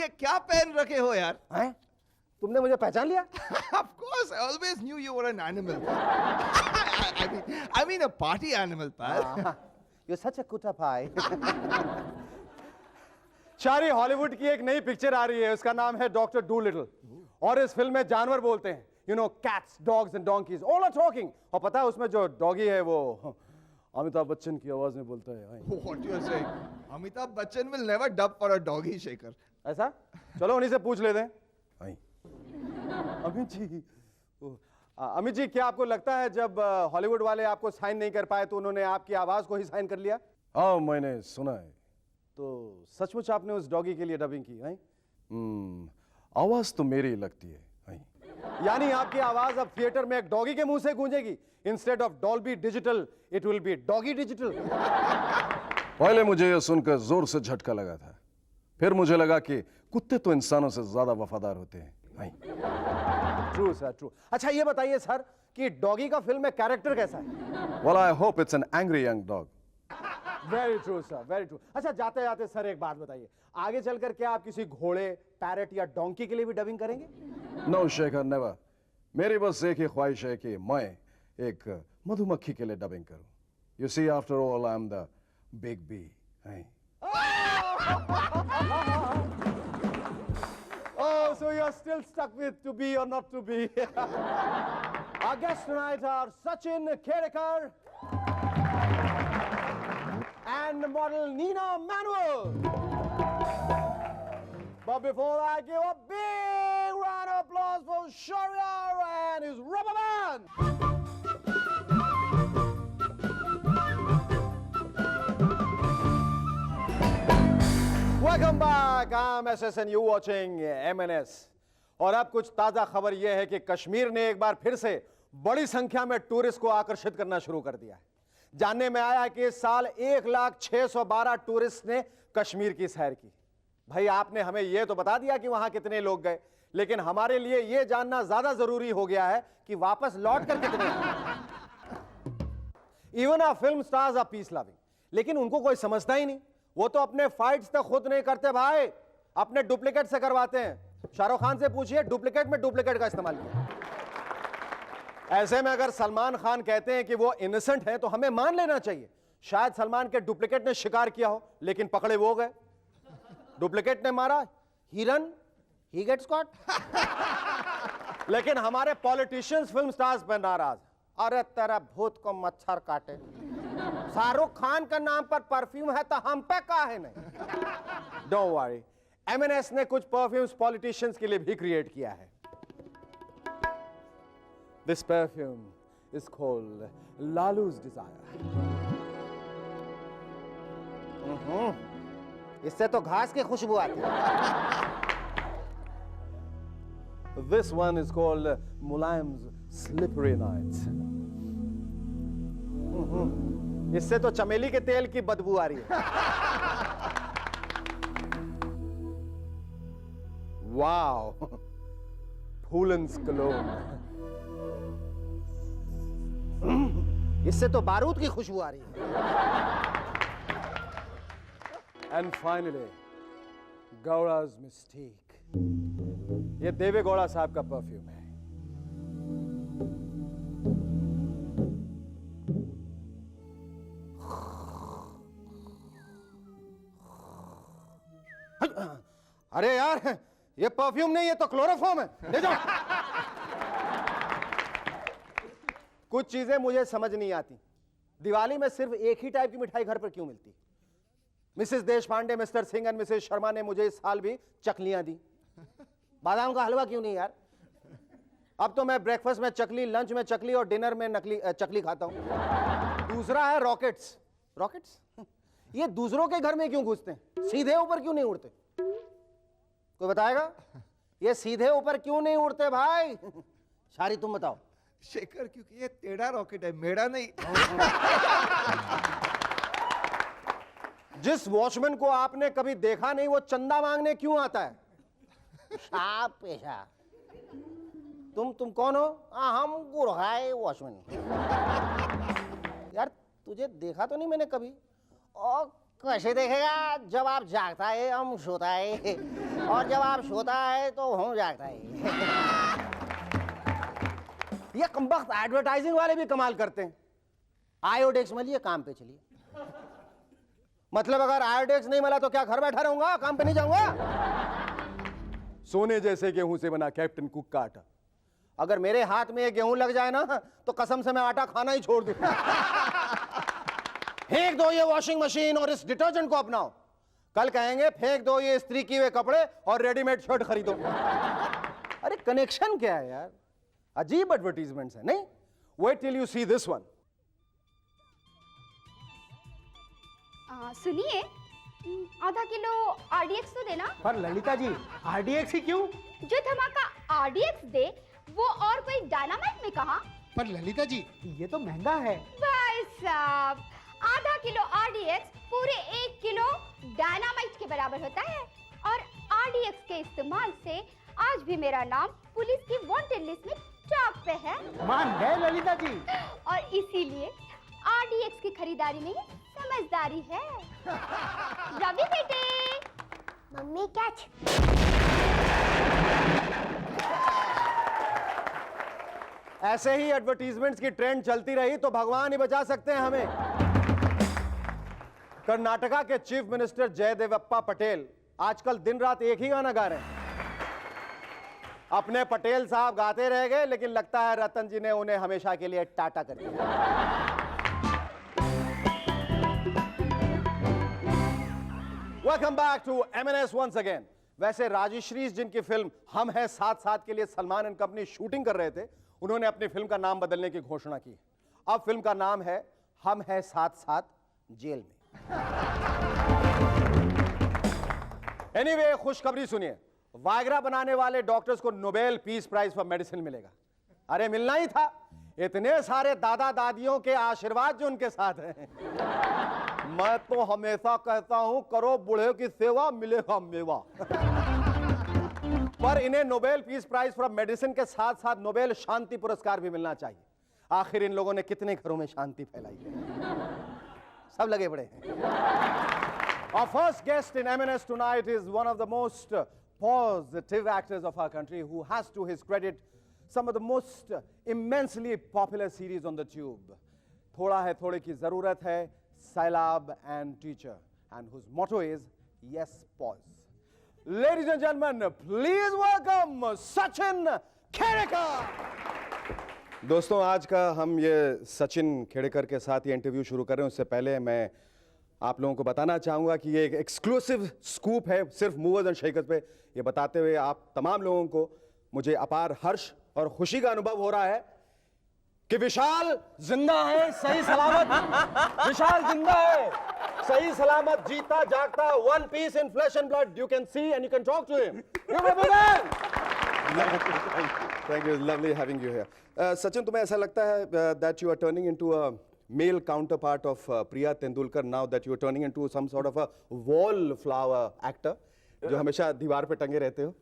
ये क्या पहन रखे हो यार? हैं? तुमने मुझे पहचान लिया? Of course, I always knew you were an animal. I mean a party animal, pal. You're such a cuter pie. शारी, हॉलीवुड की एक नई पिक्चर आ रही है, उसका नाम है डॉक्टर डूलिटल। और इस फिल्म में जानवर बोलते हैं, you know, cats, dogs and donkeys, all are talking. और पता है उसमें जो डॉगी है वो अमिताभ बच्चन की आवाज में बोलता है। What you are saying? Amitabh Bachchan will never dub for a doggy shaker. ऐसा? चलो उन्हीं से पूछ लेते हैं। अमित जी, क्या आपको लगता है जब हॉलीवुड वाले आपको साइन नहीं कर पाए तो उन्होंने आपकी आवाज को ही साइन कर लिया? हाँ, मैंने सुना है। तो सचमुच आपने उस डॉगी के लिए डबिंग की है? आवाज तो मेरी लगती है। यानी आपकी आवाज अब थिएटर में एक डॉगी के मुंह से गूंजेगी। Instead of Dolby digital it will be doggy digital. पहले मुझे यह सुनकर जोर से झटका लगा था, फिर मुझे लगा कि कुत्ते तो इंसानों से ज्यादा वफादार होते हैं। True sir, true. अच्छा ये बताइए सर कि डॉगी का फिल्म में कैरेक्टर कैसा है? Well, I hope it's an angry young dog. Very true sir, very true. अच्छा जाते जाते सर एक बात बताइए, आगे चलकर क्या आप किसी घोड़े, पैरेट या डोंकी के लिए भी डबिंग करेंगे? No, Shekhar, never. मेरी बस एक ही ख्वाहिश है कि मैं एक मधुमक्खी के लिए डबिंग करूं। You see, after all, I'm the big bee. Oh, so you're still stuck with to be or not to be. Our guests tonight are Sachin Kerekar and model Nina Manuel. But before that, give a big round of applause for Shahryar and his rubber band. Welcome back. I'm SSN. You watching MNS. और अब कुछ ताजा खबर यह है कि कश्मीर ने एक बार फिर से बड़ी संख्या में टूरिस्ट को आकर्षित करना शुरू कर दिया है। जानने में आया है कि इस साल 1,612 टूरिस्ट ने कश्मीर की सैर की। भाई आपने हमें यह तो बता दिया कि वहां कितने लोग गए, लेकिन हमारे लिए यह जानना ज्यादा जरूरी हो गया है कि वापस लौट कर कितने आए। Even uh film stars are peace loving, लेकिन उनको कोई समझता ही नहीं। वो तो अपने फाइट्स तक खुद नहीं करते भाई, अपने डुप्लीकेट से करवाते हैं। शाहरुख खान से पूछिए, डुप्लीकेट में डुप्लीकेट का इस्तेमाल किया। ऐसे में अगर सलमान खान कहते हैं कि वो इनोसेंट हैं तो हमें मान लेना चाहिए। शायद सलमान के डुप्लीकेट ने शिकार किया हो, लेकिन पकड़े वो गए। डुप्लीकेट ने मारा, ही रन, ही गेट्स कॉट। लेकिन हमारे पॉलिटिशियंस फिल्म स्टार्स पर नाराज। अरे तेरा भूत को मच्छर काटे, शाहरुख खान का नाम पर परफ्यूम है तो हम पे का है नहीं। डोंट वरी, एमएनएस ने कुछ परफ्यूम्स पॉलिटिशियंस के लिए भी क्रिएट किया है। This perfume is called Lalu's desire. इससे तो घास की खुशबू आती है। This one is called Mulayam's slippery nights. इससे तो चमेली के तेल की बदबू आ रही है। Wow, Phoolan's cologne. इससे तो बारूद की खुशबू आ रही है। And finally Gowda's mistake. ये देवे गौड़ा साहब का परफ्यूम है। अरे यार, ये परफ्यूम नहीं, ये तो क्लोरोफॉर्म है। ले जाओ। कुछ चीजें मुझे समझ नहीं आती। दिवाली में सिर्फ एक ही टाइप की मिठाई घर पर क्यों मिलती? मिसेस देशपांडे, मिस्टर सिंह और मिसेस शर्मा ने मुझे इस साल भी चकलियां दी। बादाम का हलवा क्यों नहीं यार? अब तो मैं ब्रेकफास्ट में चकली, लंच में चकली और डिनर में नकली चकली खाता हूं। दूसरा है रॉकेट्स। रॉकेट्स ये दूसरों के घर में क्यों घुसते हैं? सीधे ऊपर क्यों नहीं उड़ते? कोई बताएगा? ये सीधे ऊपर क्यों नहीं उड़ते भाई? शारी तुम बताओ। शेखर, क्योंकि ये टेढ़ा रॉकेट है, मेरा नहीं। जिस वॉचमैन को आपने कभी देखा नहीं, वो चंदा मांगने क्यों आता है? साहब पेशा। तुम कौन हो? हम गुरहाय वॉचमैन। यार तुझे देखा तो नहीं मैंने कभी। और कैसे देखेगा? जब आप जागता है हम सोता है, और जब आप सोता है तो हम जागता है। ये कमबख्त एडवर्टाइजिंग वाले भी कमाल करते हैं। आयोडेक्स मलिए, काम पे चलिए। मतलब अगर आयोडेक्स नहीं मिला तो क्या घर बैठा रहूंगा, काम पे नहीं जाऊंगा? सोने जैसे गेहूं से बना कैप्टन कुक का आटा, अगर मेरे हाथ में ये गेहूं लग जाए ना तो कसम से मैं आटा खाना ही छोड़ दूं। फेंक दो ये वॉशिंग मशीन और इस डिटर्जेंट को अपनाओ, कल कहेंगे फेंक दो ये इस्त्री किए हुए कपड़े और रेडीमेड शर्ट खरीदो। अरे कनेक्शन क्या है यार, अजीब एडवर्टीजमेंट्स है नहीं? Wait till you see this one. सुनिए, आधा किलो आरडीएक्स तो देना। पर ललिता जी, आरडीएक्स ही क्यों? जो धमाका आरडीएक्स दे वो और कोई डायनामाइट में कहा। पर ललिता जी, ये तो महंगा है। भाई साहब, आधा किलो आरडीएक्स पूरे 1 किलो डायनामाइट के बराबर होता है, और आरडीएक्स के इस्तेमाल से आज भी मेरा नाम पुलिस की वांटेड लिस्ट में टॉप पे है। मान गए ललिता जी। और इसीलिए आरडीएक्स की खरीदारी में ही समझदारी है। रवि बेटे, मम्मी कैच। ऐसे ही एडवर्टीजमेंट्स की ट्रेंड चलती रही तो भगवान ही बचा सकते हैं हमें। कर्नाटका के चीफ मिनिस्टर जयदेवप्पा पटेल आजकल दिन रात एक ही गाना गा रहे हैं। अपने पटेल साहब गाते रह गए, लेकिन लगता है रतन जी ने उन्हें हमेशा के लिए टाटा कर दिया। Welcome back to M&S once again. वैसे राजश्री जिनकी फिल्म हम हैं साथ साथ के लिए सलमान एंड कंपनी शूटिंग कर रहे थे, उन्होंने अपनी फिल्म का नाम बदलने की घोषणा की। अब फिल्म का नाम है हम हैं साथ साथ जेल में। एनीवे, खुशखबरी सुनिए, वायग्रा बनाने वाले डॉक्टर्स को Nobel peace prize for medicine मिलेगा। अरे मिलना ही था, इतने सारे दादा दादियों के आशीर्वाद जो उनके साथ हैं। मैं तो हमेशा कहता हूं, करो बूढ़े की सेवा, मिलेगा मेवा। पर इन्हें Nobel peace prize for medicine के साथ साथ नोबेल शांति पुरस्कार भी मिलना चाहिए। आखिर इन लोगों ने कितने घरों में शांति फैलाई है, सब लगे पड़े हैं। Our first guest in M&S tonight is one of the most positive actors of our country, who has to his credit some of the most immensely popular series on the tube. थोड़ा है थोड़े की जरूरत है, Sailab and Teacher, and whose motto is yes pause. Ladies and gentlemen, please welcome Sachin Khedekar. दोस्तों, आज का हम ये सचिन खेड़ेकर के साथ ये इंटरव्यू शुरू कर रहे हैं, उससे पहले मैं आप लोगों को बताना चाहूँगा कि ये एक एक्सक्लूसिव स्कूप है, सिर्फ मूवर्स एंड शेकर्स पे। ये बताते हुए आप तमाम लोगों को मुझे अपार हर्ष और खुशी का अनुभव हो रहा है कि विशाल जिंदा है, सही सलामत। विशाल जिंदा है, सही सलामत, जीता जागता, one piece in flesh and blood. You can see and you can talk to him. Thank you, lovely having you here. Sachin, तुम्हें ऐसा लगता है that you are turning into a male counterpart of Priya Tendulkar now that you are turning into some sort of a wallflower actor, जो हमेशा दीवार पे टंगे रहते हो?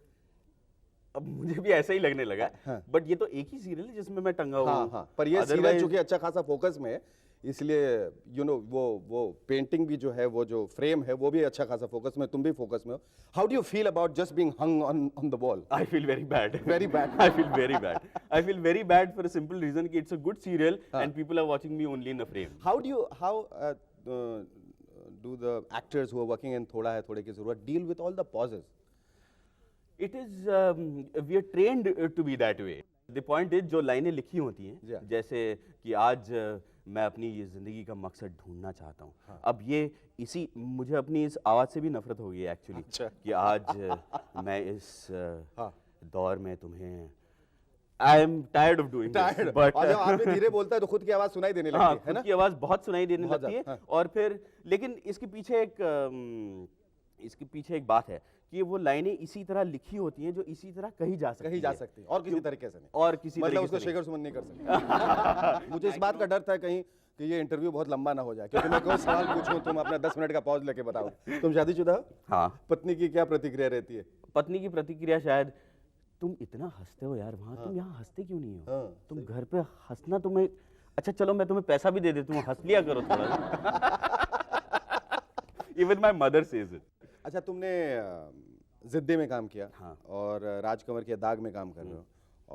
अब मुझे भी ऐसा ही लगने लगा, बट ये तो एक ही सीरियल है जिसमें मैं टंगा हुआ हूँ। हाँ, पर ये सीरियल चूंकि अच्छा खासा फोकस में है, इसलिए यू नो वो पेंटिंग भी जो है, वो जो फ्रेम है, वो भी अच्छा खासा फोकस में, तुम भी फोकस में हो। How do you feel about just being hung on the wall? I feel very bad. Very bad. I feel very bad. I feel very bad for a simple reason कि it's a good serial and people are watching me only in a frame. How do the actors who are working in थोड़ा है थोड़े की जरूरत deal with all the pauses? It is we are trained to be that way. The point is, जो लाइनें लिखी होती हैं, जैसे कि आज मैं अपनी ये जिंदगी का मकसद ढूंढना चाहता हूँ। हाँ। अब ये इसी मुझे अपनी इस आवाज़ से भी नफरत हो गई है एक्चुअली। अच्छा। कि आज मैं इस दौर में तुम्हें I am tired of doing this, but और जब आदमी धीरे बोलता है तो खुद की आवाज़ सुनाई देने लगती है, है ना? खुद की आवाज़ बहुत सुनाई देने लगती है। हाँ। और फिर लेकिन इसके पीछे एक बात है कि वो लाइनें इसी तरह लिखी होती हैं जो इसी तरह कही जा सकती हैं और किसी तरीके से नहीं, और किसी मतलब उसको शेखर सुमन नहीं कर सकते। मुझे इस बात का डर था कहीं कि ये इंटरव्यू बहुत लंबा ना हो जाए, क्योंकि मैं कोई सवाल पूछूं तुम अपना 10 मिनट का पॉज लेके बताओ। तुम शादीशुदा हो? हाँ। पत्नी की क्या प्रतिक्रिया रहती है? पत्नी की प्रतिक्रिया शायद, तुम इतना हंसते हो यार वहाँ, तुम यहाँ हंसते क्यों नहीं हो? तुम घर पे हंसना तुम्हें, अच्छा चलो मैं तुम्हें पैसा भी दे देती हूँ, हंस लिया करो थोड़ा। Even my mother says it. अच्छा, तुमने जिद्दी में काम किया, हाँ। और राजकंवर के दाग में काम कर रहे हो,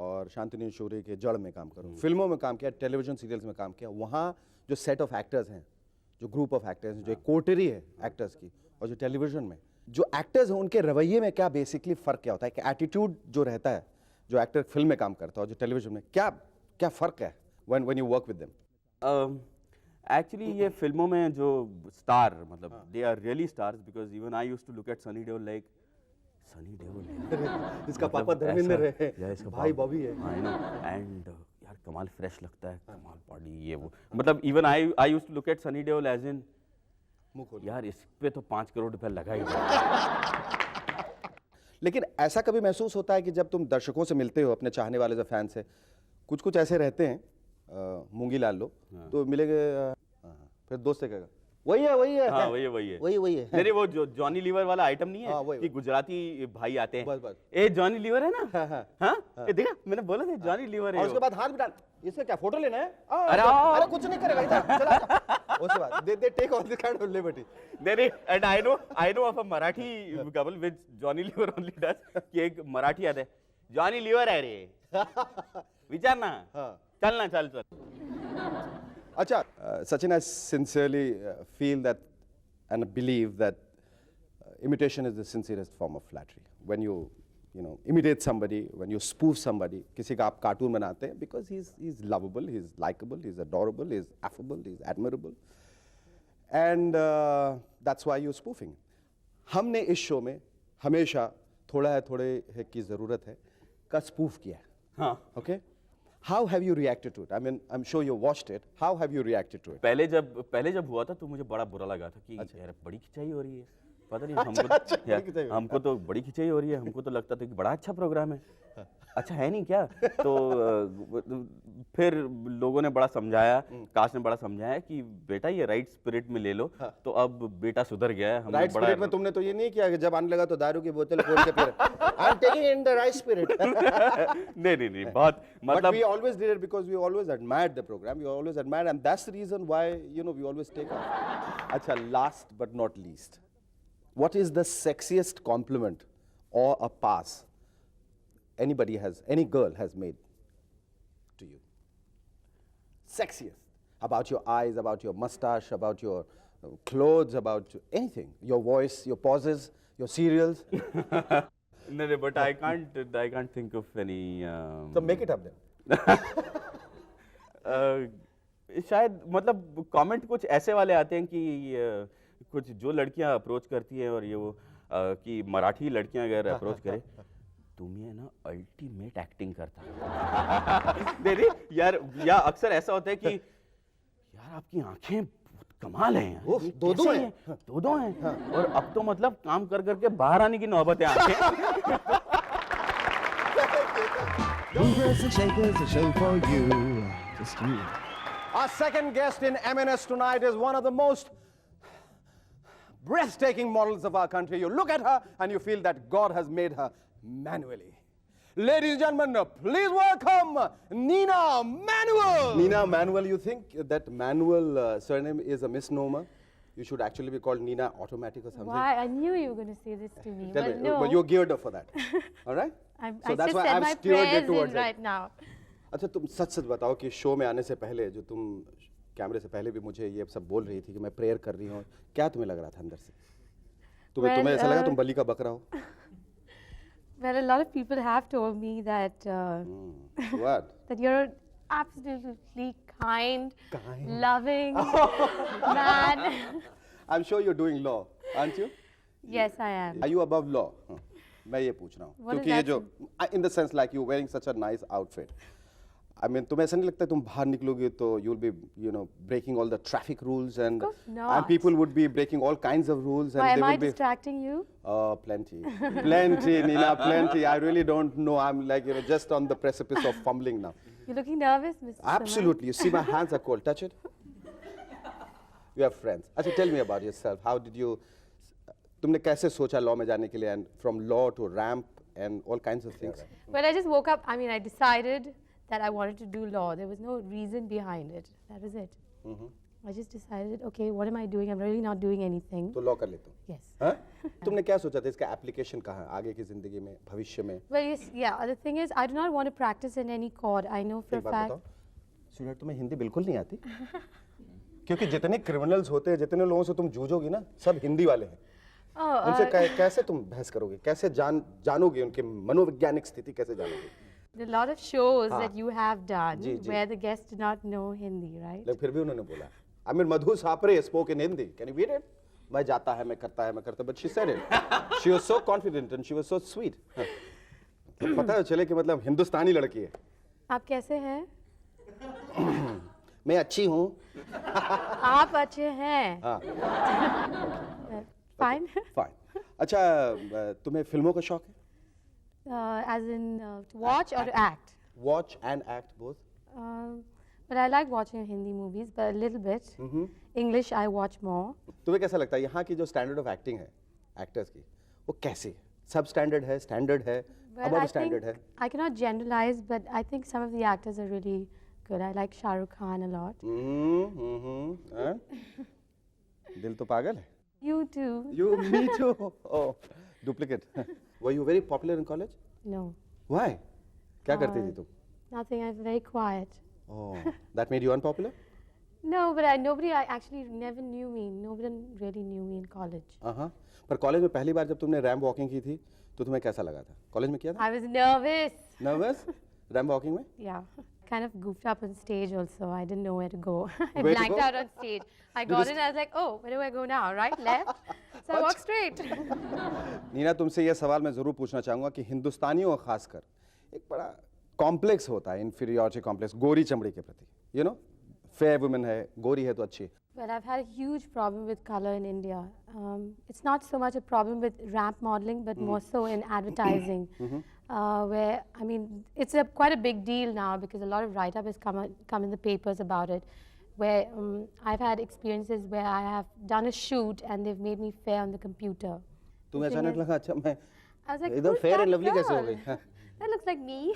और शांतनु शौर्य के जड़ में काम कर रहे हो, फिल्मों में काम किया, टेलीविजन सीरियल्स में काम किया। वहाँ जो सेट ऑफ एक्टर्स हैं, जो ग्रुप ऑफ एक्टर्स हैं, जो एक कोटरी है एक्टर्स की, और जो टेलीविजन में जो एक्टर्स हैं, उनके रवैये में क्या बेसिकली फ़र्क क्या होता है? कि एटीट्यूड जो रहता है, जो एक्टर फिल्म में काम करता है और जो टेलीविजन में, क्या फ़र्क है when you work with them? Actually ये फिल्मों में जो स्टार मतलब they are really stars because even I used to look at Sunny Deol like Sunny Deol इसका पापा धर्मेंद्र है, इसका भाई बॉबी है। आई नो एंड यार कमाल फ्रेश लगता है, कमाल बॉडी ये वो, मतलब even I used to look at Sunny Deol as in मुंह खोल। यार इस पे तो 5 करोड़ रुपए लगा ही दिया। लेकिन ऐसा कभी महसूस होता है कि जब तुम दर्शकों से मिलते हो, अपने चाहने वाले जो फैन से, कुछ ऐसे रहते हैं मूंगी लाल लोग, तो मिलेंगे, फिर दोस्त से कहेगा वही है हाँ वही है वही है। नहीं वो जो जॉनी लीवर वाला आइटम नहीं हाँ, है वही। कि गुजराती भाई आते हैं, बस। ए जॉनी लीवर है ना, हाँ। हाँ ये देखा मैंने बोला था जॉनी लीवर है और उसके वो। बाद हाथ बिठा, इससे क्या फोटो लेना है? अरे कुछ नहीं करेगा इधर, चला। उसके बाद they take all this kind of liberty. नहीं and I know of a Marathi couple which Johnny Lever only does कि एक मराठी आता है जॉनी लीवर है रे विचार ना चल Acha, Sachin, I sincerely feel that and believe that imitation is the sincerest form of flattery. When you imitate somebody, when you spoof somebody, किसी का आप कार्टून बनाते हैं, because he's lovable, he's likable, he's adorable, he's affable, he's admirable, and that's why you're spoofing. हमने इस show में हमेशा थोड़े की ज़रूरत है का स्पूफ किया है. हाँ. Okay? How have you reacted to it? I mean, I'm sure you watched it. How have you reacted to it? पहले जब हुआ था तो मुझे बड़ा बुरा लगा था कि यार बड़ी खिंचाई हो रही है, पता नहीं हमको तो बड़ी खिंचाई हो रही है, हमको तो लगता था कि बड़ा अच्छा प्रोग्राम है, अच्छा है नहीं क्या. तो फिर लोगों ने बड़ा समझाया, कास्ट ने बड़ा समझाया कि बेटा ये राइट स्पिरिट में ले लो. तो अब बेटा सुधर गया है. राइट स्पिरिट में तुमने तो ये नहीं किया कि जब आने लगा तो दारू की बोतल खोल के फिर I am taking in the right spirit. नहीं बहुत मतलब. But we always did it because we always admired the program. We always admired, and that's the reason why we always take off. Acha, last but not least, what is the sexiest compliment or a pass any girl has made to you? Sexiest. About your eyes, about your mustache, about your clothes, about anything. Your voice, your pauses, your cereals. No, but I can't think of any. So make it up then. शायद मतलब comment कुछ ऐसे वाले आते हैं कि कुछ जो लड़कियां अप्रोच करती हैं और ये वो कि मराठी लड़कियां अगर अप्रोच करें तुम ये ना अल्टीमेट एक्टिंग करता. नहीं यार, या अक्सर ऐसा होता है कि यार आपकी आंखें कमाल हैं यार, दो हैं. और अब तो मतलब काम कर करके बाहर आने की नौबत है आंखें. Movers and shakers, a show for you. Just you. Our second guest in MNS tonight is one of the most breathtaking models of our country. You look at her and you feel that God has made her manually. Ladies and gentlemen, please welcome Nina Manuel. Nina Manuel, you think that Manuel surname is a misnomer? You should actually be called Nina Automatic or something. Why? I knew you were going to say this to me. Tell But me, no. but you're geared up for that. All right? I So that's just why said I've my steered it prayers towards in it. right now. अच्छा, तुम सच बताओ कि show में आने से पहले जो तुम कैमरे से पहले भी मुझे ये सब बोल रही थी कि मैं प्रेयर कर रही हूँ, क्या तुम्हें लग रहा था अंदर से? तुम्हें ऐसा लगा तुम बलि का बकरा हो? Well, a lot of people have told me that What? that you're absolutely kind, loving man. I'm sure you're doing law, aren't you? Yes, I am. Are you above law? मैं ये पूछ रहा हूँ What क्योंकि does ये that जो in the sense like you're wearing such a nice outfit. I mean, तुम्हें ऐसा नहीं लगता तुम बाहर निकलोगे तो you'll be breaking all the traffic rules and Of course not. people would be breaking all kinds of rules and Why they am I would be distracting you? Oh, plenty, Nina, plenty. I really don't know. I'm like just on the precipice of fumbling now. You're looking nervous, Mr. Absolutely. You see, my hands are cold. Touch it. You have friends. Actually, tell me about yourself. How did you? तुमने कैसे सोचा law में जाने के लिए and from law to ramp and all kinds of things? Well, I just woke up. I mean, I decided that I wanted to do law. There was no reason behind it. That was it. I just decided, okay, what am I doing? I'm really not doing anything. तो law कर लेता हूँ। Yes. हाँ? तुमने क्या सोचा था इसका एप्लीकेशन कहाँ आगे की जिंदगी में भविष्य में? Well, yes, yeah. The thing is, I do not want to practice in any court. I know for एक a बात fact. बताओ, स्वीट तुम्हें हिंदी बिल्कुल नहीं आती? क्योंकि जितने क्रिमिनल्स होते हैं, जितने लोगों से तुम जूझोगी ना, सब हिंदी वाले हैं। उनसे कैसे तुम बहस करोगे? कैसे जानोगे उनके मनोवैज्ञानिक स्थिति कैसे जानोगे? There are a lot of shows that you have done ji, ji. where the guests do not know Hindi, right? लेकिन फिर भी उन्होंने बोला, I mean Madhu सापरे spoke in Hindi. Can you read it? मैं जाता है, मैं करता है, मैं करता, but she said it. She was so confident and she was so sweet. तो पता है चले कि मतलब हिंदुस्तानी लड़की है। आप कैसे हैं? मैं अच्छी हूँ। आप अच्छे हैं। हाँ, Fine. fine. अच्छा, तुम्हें फिल्मों का शौक है? As in to watch or to act? Watch and act both. But I like watching Hindi movies, but a little bit. English I watch more. तुम्हें कैसा लगता है यहाँ की जो स्टैंडर्ड ऑफ एक्टिंग है एक्टर्स की, वो कैसी है? सब स्टैंडर्ड है, स्टैंडर्ड है, Well, above I standard think है? I cannot generalize, but I think some of the actors are really good. I like Shah Rukh Khan a lot. हाँ? दिल तो पागल है। You too. You, me too. Oh, duplicate. Were you very popular in college? No, Why? क्या करती थी तुम? nothing. I'm very quiet. Oh, that made you unpopular? No, but nobody actually never knew me. Nobody really knew me in college. हाँ, पर college में पहली बार जब तुमने रैम्प वॉकिंग की थी तो तुम्हें कैसा लगा था? कॉलेज में किया था? I was nervous. Nervous? Ramp walking में? Yeah, kind of goofed up on stage also. I didn't know where to go. I Where to blanked go? out on stage. I got in, I was like, oh, where do I go now? Right, left? So I walked straight. Nina, तुमसे ये सवाल मैं ज़रूर पूछना चाहूँगा कि हिंदुस्तानियों का खासकर एक बड़ा कॉम्प्लेक्स होता है, इन्फीरियॉरिटी कॉम्प्लेक्स, गोरी चमड़ी के प्रति, you know? फेयर वुमेन है, गोरी है तो अच्छी। Well, I've had a huge problem with color in India. It's not so much a problem with ramp modeling, but more so in advertising, where, I mean, it's quite a big deal now because a lot of write-up has come in the papers about it, where I've had experiences where I have done a shoot and they've made me fair on the computer. तुम्हें अचानक लगा अच्छा मैं I was like, एकदम who's fair that and lovely कैसे हो girl? गई? हाँ। That looks like me.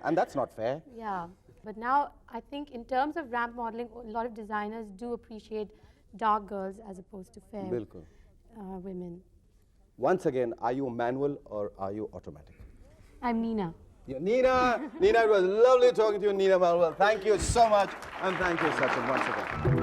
And that's not fair. Yeah, but now I think in terms of ramp modeling, a lot of designers do appreciate dark girls as opposed to fair बिल्कुल। women. Once again, are you manual or are you automatic? I'm Nina. Nina, it was lovely talking to you, Nina Malwal. Thank you so much, and thank you, Sachin, once again.